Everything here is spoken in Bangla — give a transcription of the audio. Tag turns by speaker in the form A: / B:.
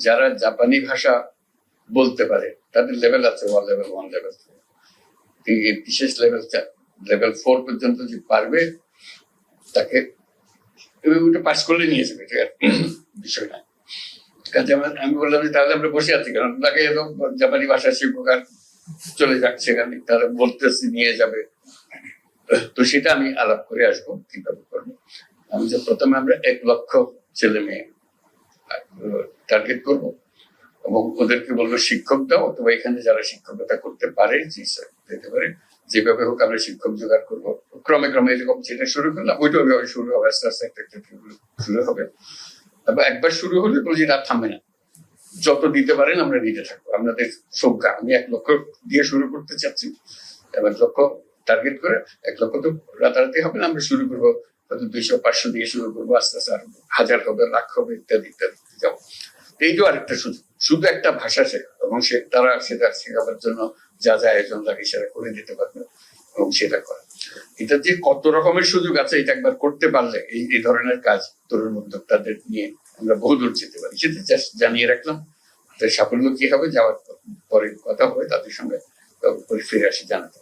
A: যারা জাপানি ভাষা বলতে পারে তাদের লেভেল আছে, লেভেল 1, লেভেল 2, বিশেষ লেভেল 4 পর্যন্ত যে পারবে তাকে ওটা পাস করলে নিয়ে যাবে, ঠিক আছে, বিষয় না। কাজে আমি বললাম যে তাহলে আমরা বসে আছি, কারণ তাকে জাপানি ভাষা শিক্ষক আর চলে যাচ্ছে সেখানে, তারা বলতেছি নিয়ে যাবে। তো সেটা আমি আলাপ করে আসবো কিভাবে করবো। আমি যে প্রথমে আমরা 1 লক্ষ ছেলে মেয়ে টার্গেট করবো এবং ওদেরকে বলবো শিক্ষক দাও, অথবা এখানে যারা শিক্ষকতা করতে পারে দিতে পারে, যেভাবে হোক আমরা শিক্ষক জোগাড় করবো। ক্রমে ক্রমে এরকম যেটা শুরু করলাম ওইটা শুরু হবে, আস্তে আস্তে একটা শুরু হবে। তারপর একবার শুরু হলে বলছি আর থামবে না, যত দিতে পারেন আমরা দিতে থাকবো। আপনাদের সংখ্যা আমি 1 লক্ষ দিয়ে শুরু করতে চাচ্ছি, 1 লক্ষ টার্গেট করে, 1 লক্ষ তো রাতারাতি হবে না, আমরা শুরু করবো হয়তো 200-500 দিয়ে শুরু করবো, আস্তে আস্তে আর 1000 হবে, লাখ হবে, ইত্যাদি ইত্যাদি যাবো। এইটাও আরেকটা সুযোগ, শুধু একটা ভাষা শেখা এবং তারা সেটা শেখাবার জন্য যা যা আয়োজন লাগে সেটা করে দিতে পারবে এবং সেটা করে। এটা যে কত রকমের সুযোগ আছে এটা একবার করতে পারলে এই ধরনের কাজ তরুণ উদ্যোক্তাদের নিয়ে আমরা বহুদূর যেতে পারি, সেটা জানিয়ে রাখলাম। সাফল্য কি হবে যাওয়ার পরে কথা হবে, তাদের সঙ্গে ফিরে আসি জানাতে।